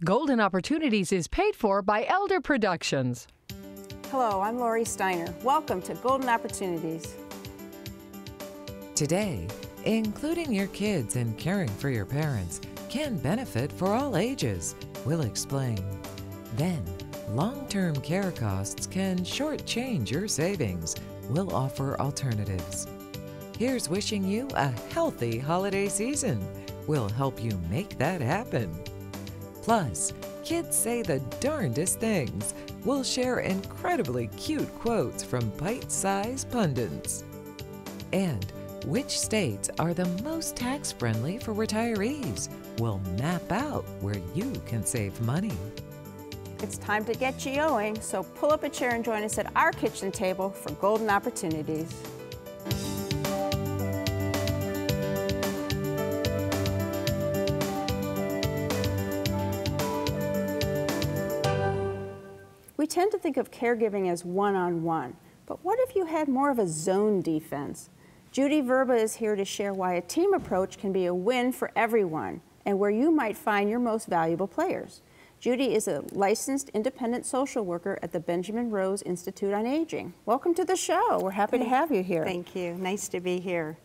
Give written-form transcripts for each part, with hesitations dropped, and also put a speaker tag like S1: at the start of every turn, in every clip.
S1: Golden Opportunities is paid for by Elder Productions.
S2: Hello, I'm Lori Steiner. Welcome to Golden Opportunities.
S3: Today, including your kids and caring for your parents can benefit for all ages. We'll explain. Then, long-term care costs can shortchange your savings. We'll offer alternatives. Here's wishing you a healthy holiday season. We'll help you make that happen. Plus, kids say the darndest things. We'll share incredibly cute quotes from pint-sized pundits. And which states are the most tax-friendly for retirees? We'll map out where you can save money.
S2: It's time to get GOing, so pull up a chair and join us at our kitchen table for Golden Opportunities. We tend to think of caregiving as one-on-one, but what if you had more of a zone defense? Judy Verba is here to share why a team approach can be a win for everyone and where you might find your most valuable players. Judy is a licensed independent social worker at the Benjamin Rose Institute on Aging. Welcome to the show. We're happy to have you here.
S4: Thank you. Nice to be here.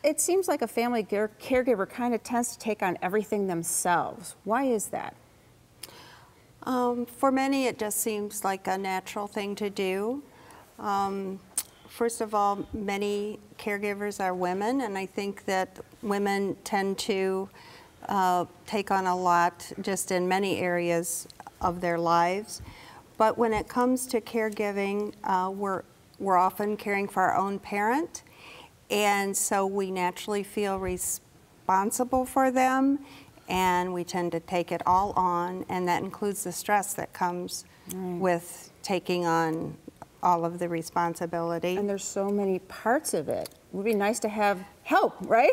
S2: It seems like a family caregiver kind of tends to take on everything themselves. Why is that?
S4: For many, it just seems like a natural thing to do. First of all, many caregivers are women, and I think that women tend to take on a lot just in many areas of their lives. But when it comes to caregiving, we're often caring for our own parent, and so we naturally feel responsible for them, and we tend to take it all on, and that includes the stress that comes with taking on all of the responsibility.
S2: And there's so many parts of it. It would be nice to have help, right?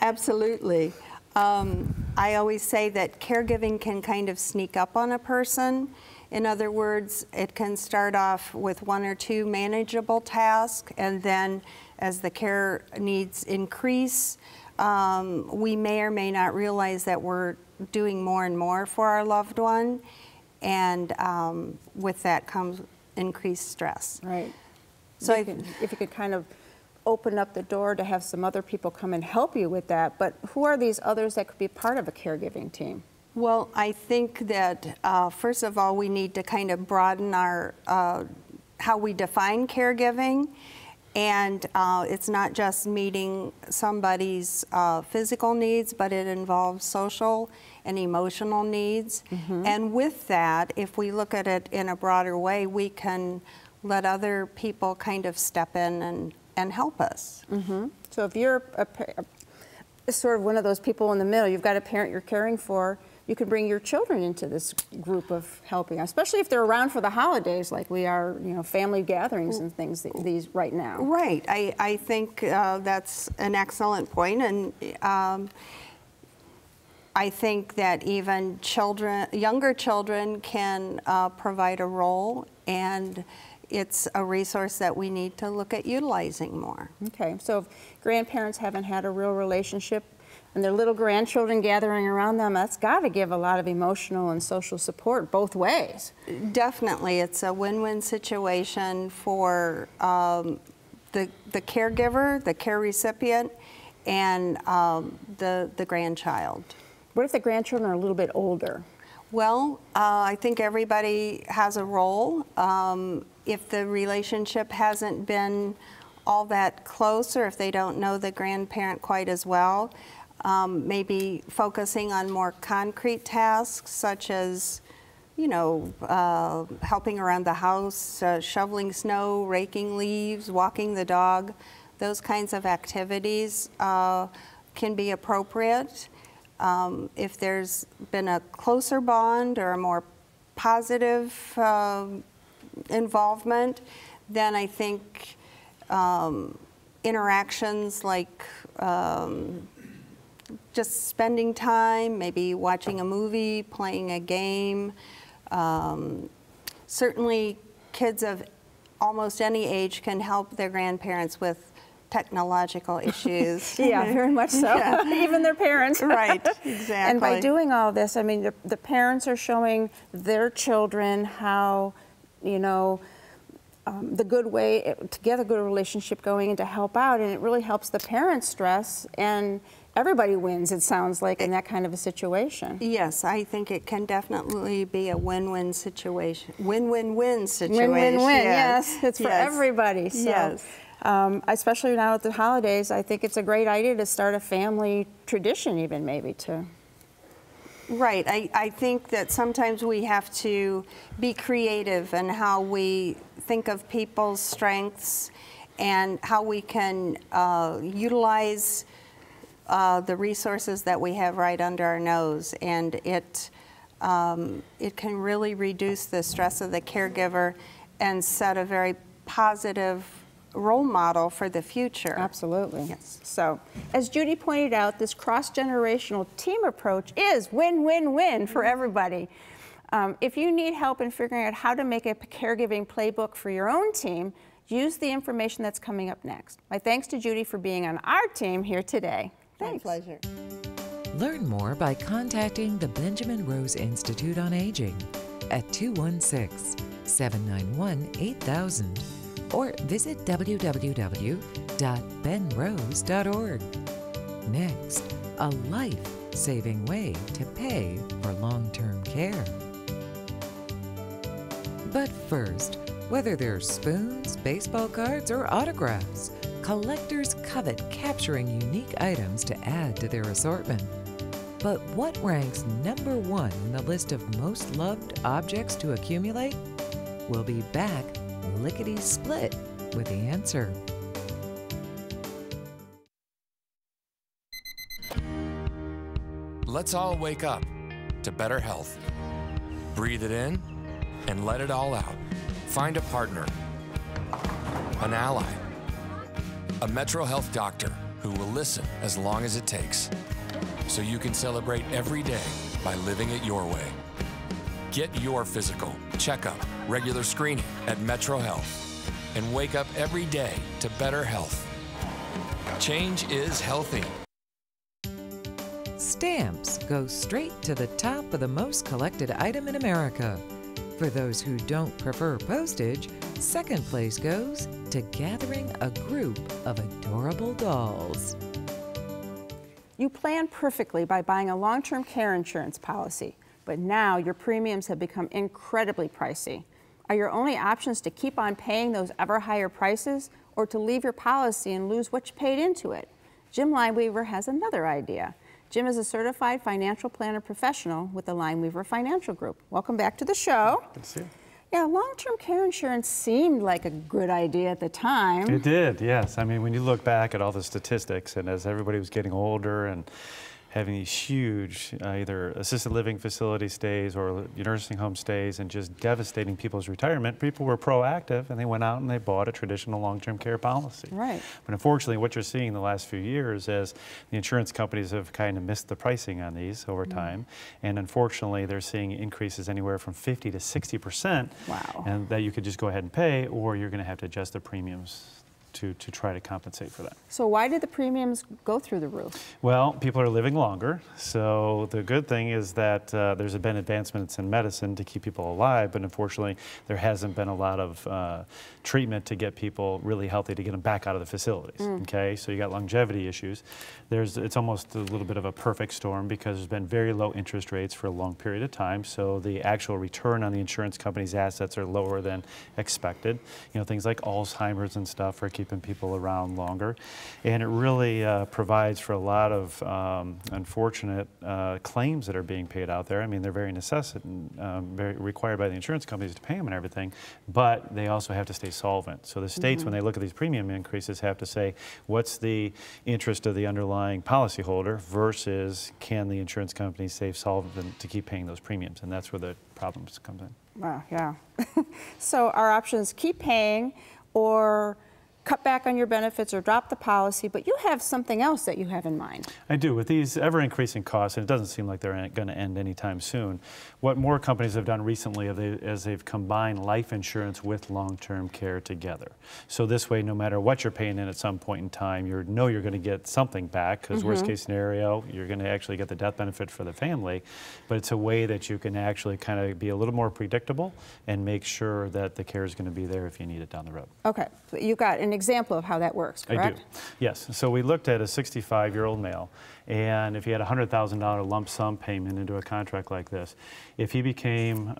S4: Absolutely. I always say that caregiving can kind of sneak up on a person. In other words, it can start off with one or two manageable tasks, and then as the care needs increase, we may or may not realize that we're doing more and more for our loved one, and with that comes increased stress.
S2: Right. So if you could kind of open up the door to have some other people come and help you with that, but who are these others that could be part of a caregiving team?
S4: Well, I think that first of all, we need to kind of broaden our how we define caregiving. And it's not just meeting somebody's physical needs, but it involves social and emotional needs. And with that, if we look at it in a broader way, we can let other people kind of step in and help us.
S2: So if you're sort of one of those people in the middle, you've got a parent you're caring for, you can bring your children into this group of helping, especially if they're around for the holidays like we are, you know, family gatherings and things these right now.
S4: Right. I think that's an excellent point, and I think that even younger children can provide a role, and it's a resource that we need to look at utilizing more.
S2: Okay, so if grandparents haven't had a real relationship and their little grandchildren gathering around them, that's got to give a lot of emotional and social support both ways.
S4: Definitely, it's a win-win situation for the caregiver, the care recipient, and the grandchild.
S2: What if the grandchildren are a little bit older?
S4: Well, I think everybody has a role. If the relationship hasn't been all that close, or if they don't know the grandparent quite as well, maybe focusing on more concrete tasks such as, you know, helping around the house, shoveling snow, raking leaves, walking the dog. Those kinds of activities can be appropriate. If there's been a closer bond or a more positive involvement, then I think interactions like just spending time, maybe watching a movie, playing a game. Certainly kids of almost any age can help their grandparents with technological issues.
S2: Yeah, very much so.
S4: Yeah.
S2: Even their parents.
S4: Right, exactly.
S2: And by doing all this, I mean, the parents are showing their children how, you know, the good way to get a good relationship going and to help out, and it really helps the parents stress, and everybody wins, it sounds like, in that kind of a situation.
S4: Yes, I think it can definitely be a win-win situation. Win-win-win situation.
S2: Win-win-win, yes. It's for everybody. So,
S4: yes.
S2: Especially now at the holidays, I think it's a great idea to start a family tradition even maybe too.
S4: Right. I think that sometimes we have to be creative in how we think of people's strengths and how we can utilize the resources that we have right under our nose, and it can really reduce the stress of the caregiver and set a very positive role model for the future.
S2: Absolutely.
S4: Yes.
S2: So, as Judy pointed out, this cross-generational team approach is win-win-win for everybody. If you need help in figuring out how to make a caregiving playbook for your own team, use the information that's coming up next. My thanks to Judy for being on our team here today. Thanks.
S4: My pleasure.
S3: Learn more by contacting the Benjamin Rose Institute on Aging at 216-791-8000 or visit www.benrose.org. Next, a life-saving way to pay for long-term care. But first, whether they're spoons, baseball cards, or autographs, collectors covet capturing unique items to add to their assortment. But what ranks #1 in the list of most loved objects to accumulate? We'll be back lickety-split with the answer.
S5: Let's all wake up to better health. Breathe it in and let it all out. Find a partner, an ally, a Metro Health doctor who will listen as long as it takes, so you can celebrate every day by living it your way. Get your physical, checkup, regular screening at Metro Health, and wake up every day to better health. Change is healthy.
S3: Stamps go straight to the top of the most collected item in America. For those who don't prefer postage, second place goes to gathering a group of adorable dolls.
S2: You planned perfectly by buying a long-term care insurance policy, but now your premiums have become incredibly pricey. Are your only options to keep on paying those ever higher prices, or to leave your policy and lose what you paid into it? Jim Lineweaver has another idea. Jim is a certified financial planner professional with the Lineweaver Financial Group. Welcome back to the show.
S6: Good to see you.
S2: Yeah, long-term care insurance seemed like a good idea at the time.
S6: It did, yes. I mean, when you look back at all the statistics, and as everybody was getting older and having these huge either assisted living facility stays or nursing home stays and just devastating people's retirement, people were proactive and they went out and they bought a traditional long-term care policy.
S2: Right.
S6: But unfortunately, what you're seeing the last few years is the insurance companies have kind of missed the pricing on these over time. And unfortunately, they're seeing increases anywhere from 50 to 60%.
S2: Wow.
S6: And that you could just go ahead and pay, or you're going to have to adjust the premiums to try to compensate for that.
S2: So why did the premiums go through the roof?
S6: Well, people are living longer, so the good thing is that there's been advancements in medicine to keep people alive, but unfortunately there hasn't been a lot of treatment to get people really healthy, to get them back out of the facilities, okay? So you got longevity issues. It's almost a little bit of a perfect storm because there's been very low interest rates for a long period of time, so the actual return on the insurance company's assets are lower than expected. You know, things like Alzheimer's and stuff are keeping people around longer, and it really provides for a lot of unfortunate claims that are being paid out there. I mean, they're very necessary and very required by the insurance companies to pay them and everything, but they also have to stay solvent. So the states, when they look at these premium increases, have to say, what's the interest of the underlying policyholder versus can the insurance company stay solvent to keep paying those premiums, and that's where the problems come in.
S2: Wow, yeah. So our options: keep paying, or cut back on your benefits or drop the policy, but you have something else that you have in mind.
S6: I do. With these ever-increasing costs, and it doesn't seem like they're going to end anytime soon, what more companies have done recently is they've combined life insurance with long-term care together. So this way, no matter what you're paying in at some point in time, you know you're going to get something back, because worst-case scenario, you're going to actually get the death benefit for the family, but it's a way that you can actually kind of be a little more predictable and make sure that the care is going to be there if you need it down the road.
S2: Okay, so you got an example of how that works, correct?
S6: I do, yes. So we looked at a 65-year-old male, and if he had a $100,000 lump sum payment into a contract like this, if he became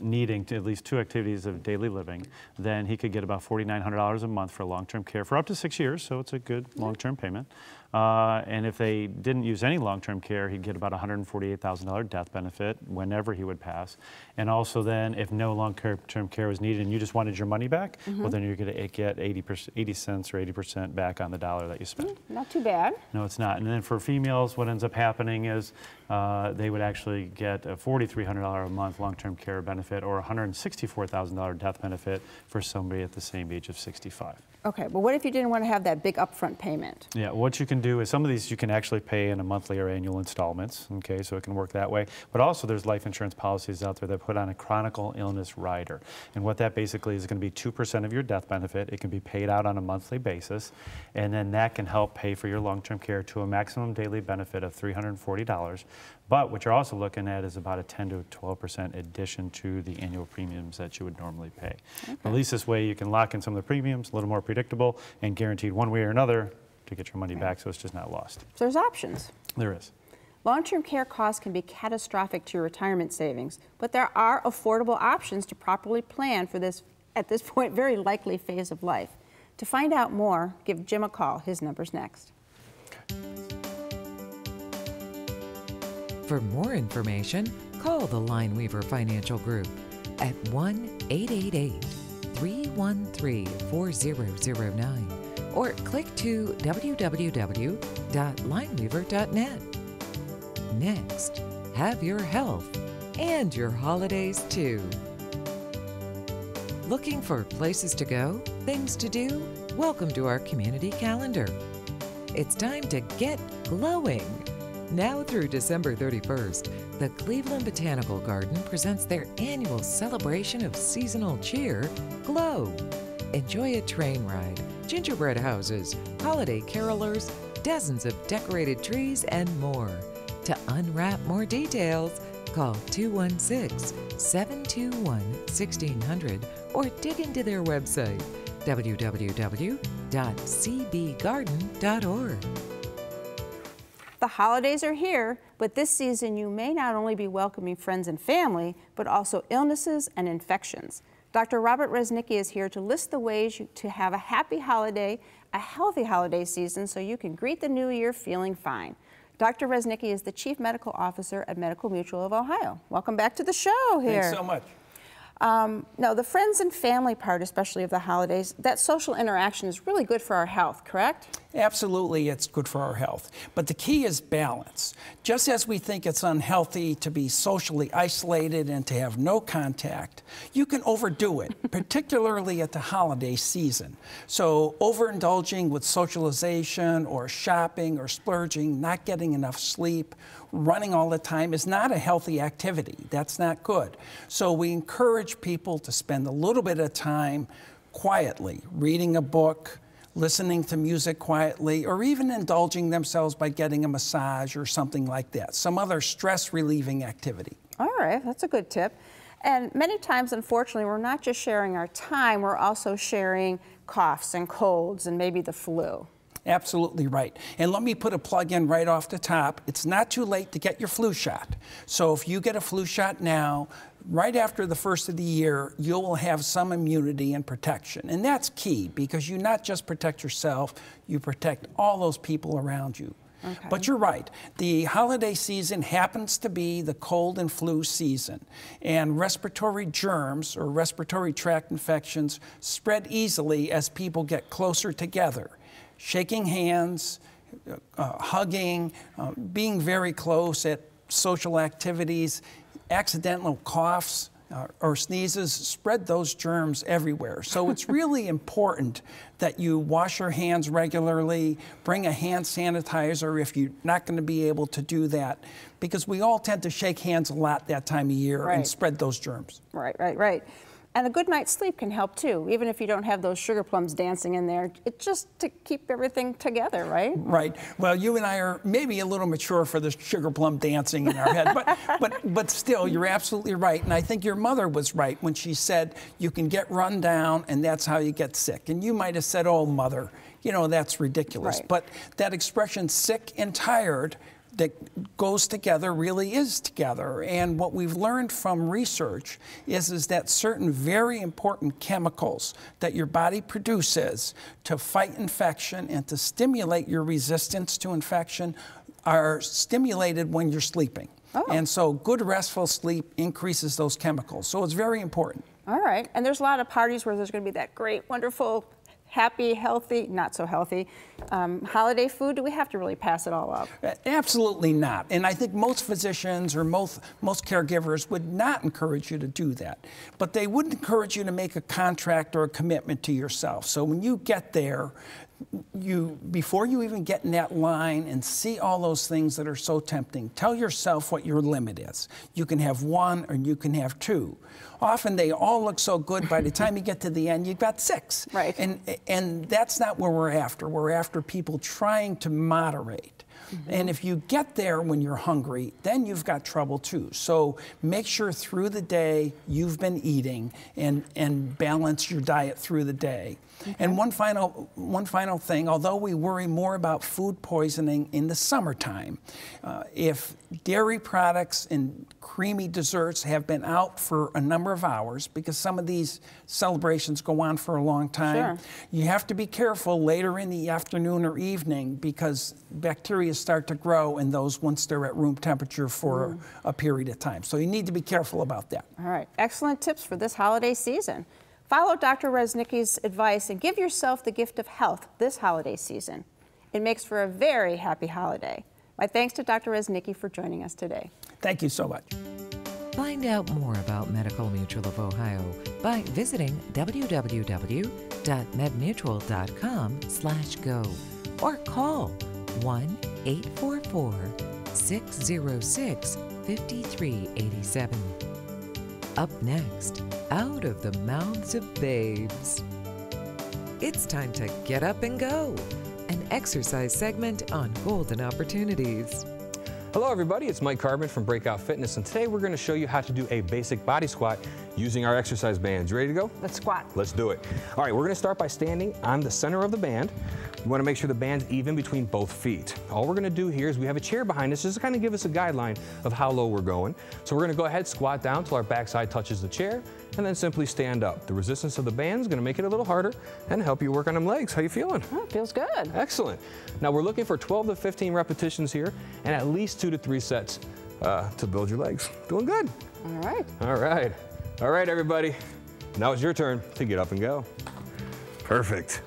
S6: needing to at least 2 activities of daily living, then he could get about $4,900 a month for long-term care for up to 6 years, so it's a good long-term payment. And if they didn't use any long-term care, he'd get about $148,000 death benefit whenever he would pass. And also then, if no long-term care was needed and you just wanted your money back, well then you're going to get 80 cents or 80% back on the dollar that you spent.
S2: Not too bad.
S6: No, it's not. And then for females, what ends up happening is they would actually get a $4,300 a month long-term care benefit or $164,000 death benefit for somebody at the same age of 65.
S2: Okay, but what if you didn't want to have that big upfront payment?
S6: Yeah, what you can do is some of these you can actually pay in a monthly or annual installments, okay, so it can work that way. But also there's life insurance policies out there that put on a chronic illness rider. And what that basically is going to be 2% of your death benefit. It can be paid out on a monthly basis, and then that can help pay for your long-term care to a maximum daily benefit of $340. But what you're also looking at is about a 10 to 12% addition to the annual premiums that you would normally pay. Okay. At least this way you can lock in some of the premiums, a little more predictable, and guaranteed one way or another to get your money back, so it's just not lost.
S2: So there's options.
S6: There is.
S2: Long-term care costs can be catastrophic to your retirement savings, but there are affordable options to properly plan for this, at this point, very likely phase of life. To find out more, give Jim a call. His number's next.
S3: For more information, call the Lineweaver Financial Group at 1-888-313-4009 or click to www.lineweaver.net. Next, have your health and your holidays too. Looking for places to go, things to do? Welcome to our community calendar. It's time to get glowing. Now through December 31st, the Cleveland Botanical Garden presents their annual celebration of seasonal cheer, Glow. Enjoy a train ride, gingerbread houses, holiday carolers, dozens of decorated trees, and more. To unwrap more details, call 216-721-1600 or dig into their website, www.cbgarden.org.
S2: The holidays are here, but this season you may not only be welcoming friends and family, but also illnesses and infections. Dr. Robert Resnicki is here to list the ways to have a happy holiday, a healthy holiday season, so you can greet the new year feeling fine. Dr. Resnicki is the Chief Medical Officer at Medical Mutual of Ohio. Welcome back to the show here.
S7: Thanks so much.
S2: Now, the friends and family part, especially of the holidays, that social interaction is really good for our health, correct?
S7: Absolutely, it's good for our health. But the key is balance. Just as we think it's unhealthy to be socially isolated and to have no contact, you can overdo it, particularly at the holiday season. So overindulging with socialization or shopping or splurging, not getting enough sleep, running all the time is not a healthy activity. That's not good. So we encourage people to spend a little bit of time quietly, reading a book, listening to music quietly, or even indulging themselves by getting a massage or something like that, some other stress-relieving activity.
S2: All right, that's a good tip. And many times, unfortunately, we're not just sharing our time, we're also sharing coughs and colds and maybe the flu.
S7: Absolutely right. And let me put a plug in right off the top. It's not too late to get your flu shot. So if you get a flu shot now, right after the first of the year, you will have some immunity and protection. And that's key because you not just protect yourself, you protect all those people around you. Okay. But you're right. The holiday season happens to be the cold and flu season. And respiratory germs or respiratory tract infections spread easily as people get closer together. Shaking hands, hugging, being very close at social activities, accidental coughs or sneezes, spread those germs everywhere. So it's really important that you wash your hands regularly, bring a hand sanitizer if you're not going to be able to do that, because we all tend to shake hands a lot that time of year and spread those germs.
S2: Right. And a good night's sleep can help too, even if you don't have those sugar plums dancing in there. It's just to keep everything together, right?
S7: Right. Well, you and I are maybe a little mature for the sugar plum dancing in our head, but still, you're absolutely right. And I think your mother was right when she said you can get run down and that's how you get sick. And you might have said, oh, mother, you know, that's ridiculous.
S2: Right.
S7: But that expression, sick and tired, that goes together really is together. And what we've learned from research is that certain very important chemicals that your body produces to fight infection and to stimulate your resistance to infection are stimulated when you're sleeping. Oh. And so good restful sleep increases those chemicals. So it's very important.
S2: All right. And there's a lot of parties where there's going to be that great, wonderful, happy, healthy, not so healthy holiday food. Do we have to really pass it all up?
S7: Absolutely not. And I think most physicians or most caregivers would not encourage you to do that. But they would encourage you to make a contract or a commitment to yourself. So when you get there, before you even get in that line and see all those things that are so tempting, tell yourself what your limit is. You can have one or you can have two. Often they all look so good, by the time you get to the end, you've got 6.
S2: Right.
S7: And that's not what we're after. We're after people trying to moderate. Mm-hmm. And if you get there when you're hungry, then you've got trouble too. So make sure through the day you've been eating and balance your diet through the day. Okay. And one final thing, although we worry more about food poisoning in the summertime, if dairy products and creamy desserts have been out for a number of hours, because some of these celebrations go on for a long time, you have to be careful later in the afternoon or evening, because bacteria start to grow in those once they're at room temperature for a period of time. So you need to be careful about that.
S2: All right, excellent tips for this holiday season. Follow Dr. Reznicki's advice and give yourself the gift of health this holiday season. It makes for a very happy holiday. My thanks to Dr. Reznicki for joining us today.
S7: Thank you so much.
S3: Find out more about Medical Mutual of Ohio by visiting www.medmutual.com/go or call 1-844-606-5387. Up next, out of the mouths of babes. It's time to get up and go, an exercise segment on golden opportunities.
S8: Hello everybody, it's Mike Carbon from Breakout Fitness, and today we're going to show you how to do a basic body squat using our exercise bands. You ready to go?
S2: Let's squat.
S8: Let's do it. All right, we're going to start by standing on the center of the band. We want to make sure the band's even between both feet. All we're going to do here is we have a chair behind us just to kind of give us a guideline of how low we're going. So we're going to go ahead, squat down till our backside touches the chair, and then simply stand up. The resistance of the band is going to make it a little harder and help you work on them legs. How you feeling?
S2: Oh, feels good.
S8: Excellent. Now we're looking for 12 to 15 repetitions here and at least 2 to 3 sets to build your legs. Doing good.
S2: All right.
S8: All right. All right, everybody. Now it's your turn to get up and go. Perfect.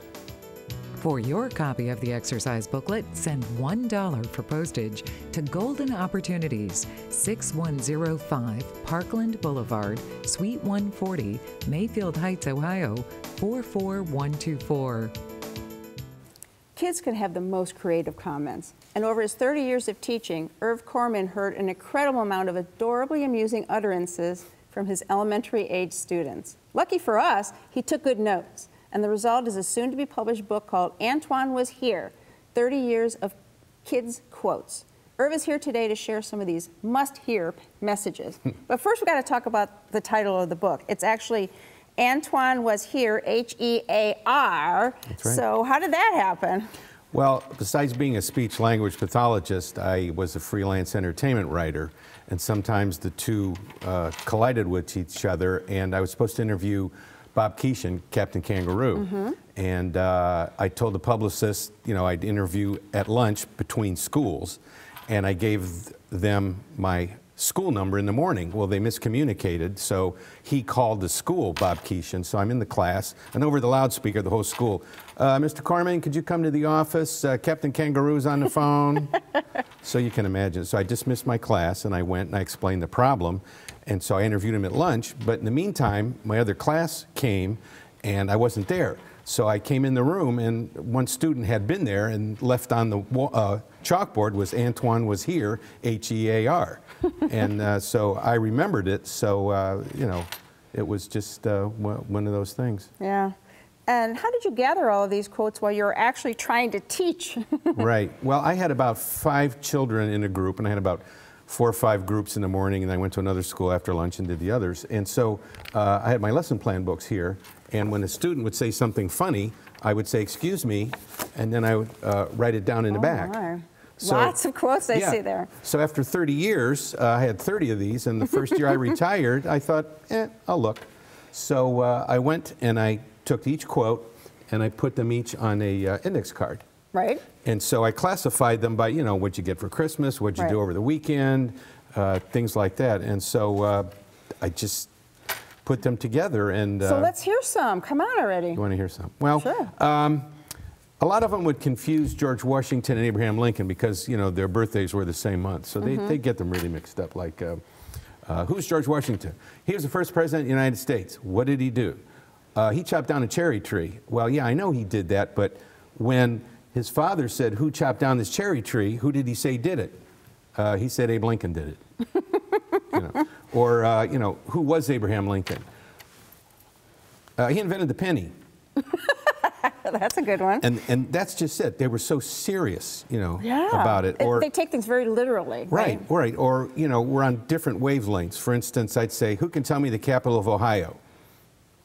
S3: For your copy of the exercise booklet, send $1 for postage to Golden Opportunities, 6105 Parkland Boulevard, Suite 140, Mayfield Heights, Ohio, 44124.
S2: Kids can have the most creative comments. And over his 30 years of teaching, Irv Corman heard an incredible amount of adorably amusing utterances from his elementary-age students. Lucky for us, he took good notes. And the result is a soon-to-be-published book called Antoine Was Here, 30 Years of Kids Quotes. Irv is here today to share some of these must-hear messages. But first, we've got to talk about the title of the book. It's actually Antoine Was Here, H-E-A-R.
S9: That's right.
S2: So how did that happen?
S9: Well, besides being a speech-language pathologist, I was a freelance entertainment writer, and sometimes the two collided with each other, and I was supposed to interview Bob Keeshan, Captain Kangaroo. Mm-hmm. And I told the publicist, you know, I'd interview at lunch between schools, and I gave them my school number in the morning. Well, they miscommunicated, so he called the school, Bob Keeshan, so I'm in the class, and over the loudspeaker, the whole school, Mr. Corman, could you come to the office? Captain Kangaroo's on the phone. So you can imagine. So I dismissed my class and I went and I explained the problem. And so I interviewed him at lunch. But in the meantime, my other class came and I wasn't there. So I came in the room and one student had been there and left on the chalkboard was Antoine was here, H-E-A-R. And so I remembered it. So, you know, it was just one of those things.
S2: Yeah. And how did you gather all of these quotes while you were actually trying to teach?
S9: Right. Well, I had about 5 children in a group, and I had about 4 or 5 groups in the morning, and I went to another school after lunch and did the others. And so I had my lesson plan books here, and when a student would say something funny, I would say, "Excuse me," and then I would write it down in the back.
S2: My.
S9: So,
S2: lots of quotes I
S9: yeah.
S2: see there.
S9: So after 30 years, I had 30 of these, and the first year I retired, I thought, I'll look. So I went and I took each quote and I put them each on a index card.
S2: Right.
S9: And so I classified them by, you know, what'd you get for Christmas, what'd you do over the weekend, things like that. And so I just put them together. And
S2: so let's hear some. Come on already.
S9: You want to hear some? Well,
S2: sure.
S9: A lot of them would confuse George Washington and Abraham Lincoln because, you know, their birthdays were the same month. So they get them really mixed up. Like, who's George Washington? He was the first president of the United States. What did he do? He chopped down a cherry tree. Well, yeah, I know he did that, but when his father said, "Who chopped down this cherry tree?" who did he say did it? He said Abe Lincoln did it. You know. Or, you know, who was Abraham Lincoln? He invented the penny.
S2: That's a good one.
S9: And that's just it. They were so serious, you know, about it.
S2: Or they take things very literally.
S9: Right. Or, you know, we're on different wavelengths. For instance, I'd say, "Who can tell me the capital of Ohio?"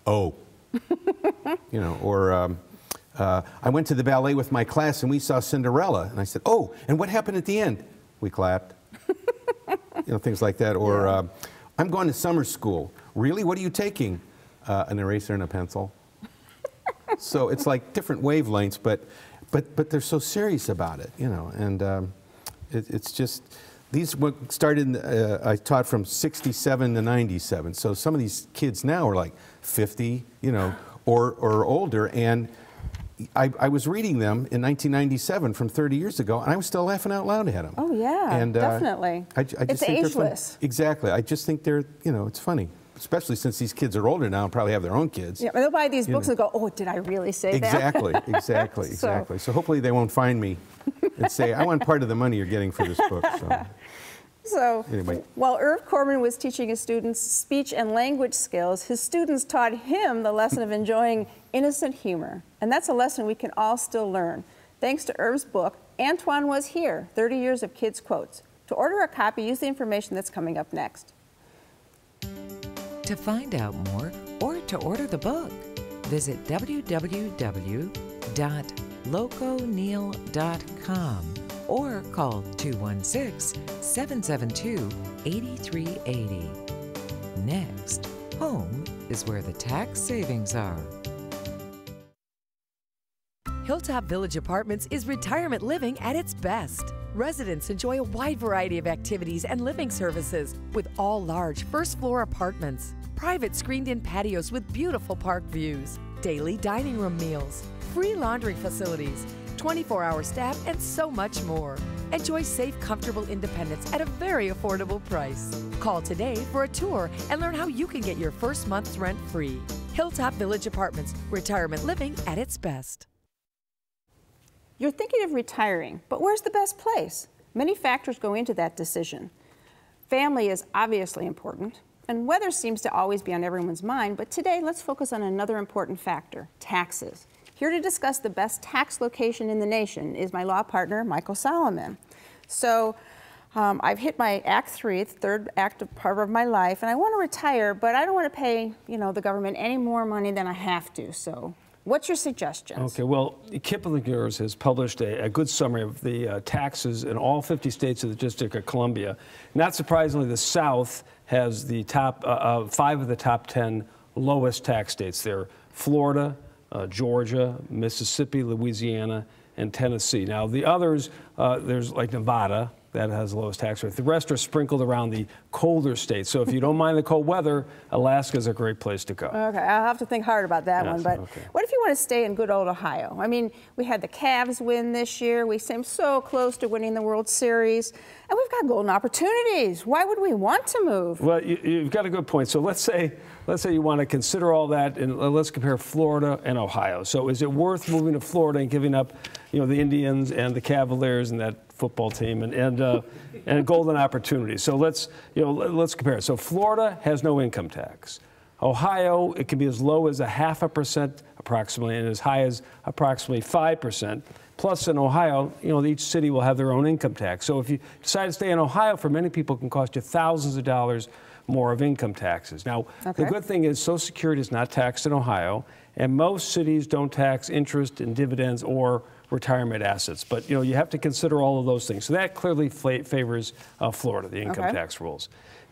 S9: "Oh." You know, or I went to the ballet with my class and we saw Cinderella. And I said, "Oh, and what happened at the end?" We clapped. You know, things like that. Or I'm going to summer school. "Really? What are you taking?" An eraser and a pencil. So it's like different wavelengths, but they're so serious about it, you know. And it's just, these started, I taught from 67 to 97. So some of these kids now are like 50, you know, or older. And I was reading them in 1997 from 30 years ago, and I was still laughing out loud at them.
S2: Oh, yeah,
S9: and,
S2: definitely.
S9: I just
S2: it's
S9: think
S2: ageless.
S9: Exactly. I just think they're, you know, it's funny. Especially since these kids are older now and probably have their own kids.
S2: Yeah, they'll buy these books and go, "Oh, did I really say that?"
S9: Exactly. So hopefully they won't find me and say, "I want part of the money you're getting for this book."
S2: So
S9: anyway.
S2: While Irv Corbin was teaching his students speech and language skills, his students taught him the lesson of enjoying innocent humor. And that's a lesson we can all still learn. Thanks to Irv's book, Antoine Was Here, 30 Years of Kids Quotes. To order a copy, use the information that's coming up next.
S3: To find out more or to order the book, visit www.loconeal.com or call 216-772-8380. Next, home is where the tax savings are.
S1: Hilltop Village Apartments is retirement living at its best. Residents enjoy a wide variety of activities and living services with all large first-floor apartments, private screened-in patios with beautiful park views, daily dining room meals, free laundry facilities, 24-hour staff, and so much more. Enjoy safe, comfortable independence at a very affordable price. Call today for a tour and learn how you can get your first month's rent free. Hilltop Village Apartments, retirement living at its best.
S2: You're thinking of retiring, but where's the best place? Many factors go into that decision. Family is obviously important, and weather seems to always be on everyone's mind, but today let's focus on another important factor, taxes. Here to discuss the best tax location in the nation is my law partner, Michael Solomon. So I've hit my Act 3, the third active part of my life, and I want to retire, but I don't want to pay, you know, the government any more money than I have to. So what's your suggestions?
S10: Okay, well, Kiplingers has published a good summary of the taxes in all 50 states of the District of Columbia. Not surprisingly, the South has the top 5 of the top 10 lowest tax states. They're Florida, Georgia, Mississippi, Louisiana, and Tennessee. Now, the others, there's like Nevada, that has the lowest tax rate. The rest are sprinkled around the colder states. So if you don't mind the cold weather, Alaska is a great place to go.
S2: Okay, I'll have to think hard about that one. But
S10: okay.
S2: what if you want to stay in good old Ohio? I mean, we had the Cavs win this year. We seem so close to winning the World Series. And we've got golden opportunities. Why would we want to move?
S10: Well, you've got a good point. So let's say you want to consider all that, and let's compare Florida and Ohio. So is it worth moving to Florida and giving up, the Indians and the Cavaliers and that football team and golden opportunities? So let's compare. So Florida has no income tax. Ohio, it can be as low as 0.5% approximately, and as high as approximately 5%. Plus, in Ohio, each city will have their own income tax. So if you decide to stay in Ohio, for many people, it can cost you thousands of dollars more of income taxes. Now, the good thing is Social Security is not taxed in Ohio, and most cities don't tax interest and dividends or retirement assets. But, you have to consider all of those things. So that clearly favors Florida, the income tax rules.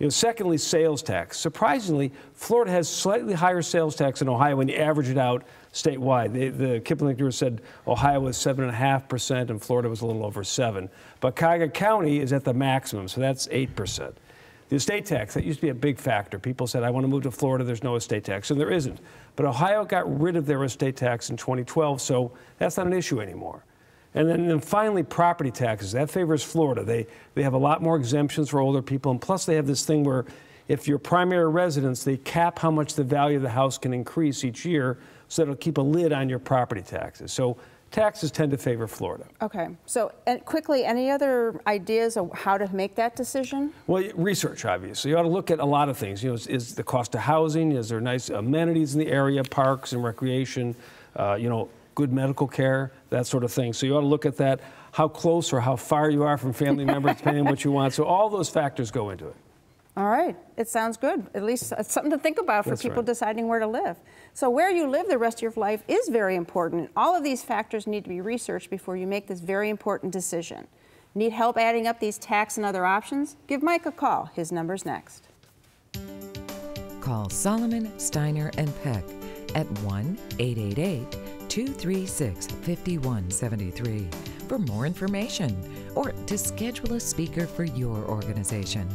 S10: Secondly, sales tax. Surprisingly, Florida has slightly higher sales tax than Ohio when you average it out statewide. The Kipling Group said Ohio was 7.5% and Florida was a little over 7%. But Cuyahoga County is at the maximum, so that's 8%. The estate tax, that used to be a big factor. People said, I want to move to Florida, there's no estate tax, and there isn't. But Ohio got rid of their estate tax in 2012, so that's not an issue anymore. And then finally, property taxes. That favors Florida. They have a lot more exemptions for older people, and plus they have this thing where if you're primary residence, they cap how much the value of the house can increase each year, so it'll keep a lid on your property taxes. So taxes tend to favor Florida.
S2: Okay. So quickly, any other ideas of how to make that decision?
S10: Well, research, obviously. You ought to look at a lot of things. Is the cost of housing, is there nice amenities in the area, parks and recreation, good medical care, that sort of thing. So you ought to look at that, how close or how far you are from family members, depending on what you want. So all those factors go into it.
S2: All right. It sounds good. At least it's something to think about for people deciding where to live. So where you live the rest of your life is very important. All of these factors need to be researched before you make this very important decision. Need help adding up these tax and other options? Give Mike a call. His number's next.
S3: Call Solomon, Steiner, and Peck at 1-888-236-5173 for more information or to schedule a speaker for your organization.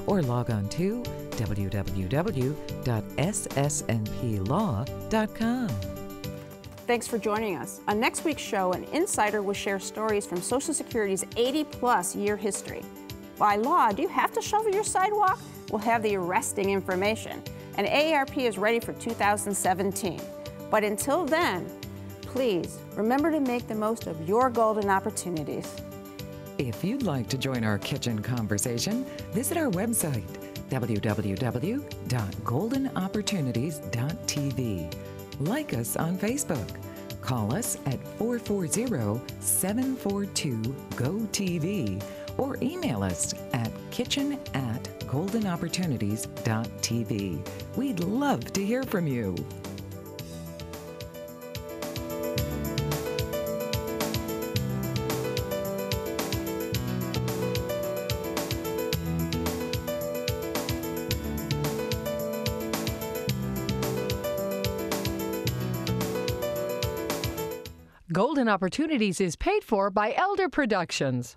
S3: Or log on to www.ssnplaw.com.
S2: Thanks for joining us. On next week's show, an insider will share stories from Social Security's 80-plus year history. By law, do you have to shovel your sidewalk? We'll have the arresting information. And AARP is ready for 2017. But until then, please remember to make the most of your golden opportunities.
S3: If you'd like to join our kitchen conversation, visit our website, www.goldenopportunities.tv. Like us on Facebook. Call us at 440-742-GO-TV or email us at kitchen@goldenopportunities.tv. We'd love to hear from you.
S1: Golden Opportunities is paid for by Elder Productions.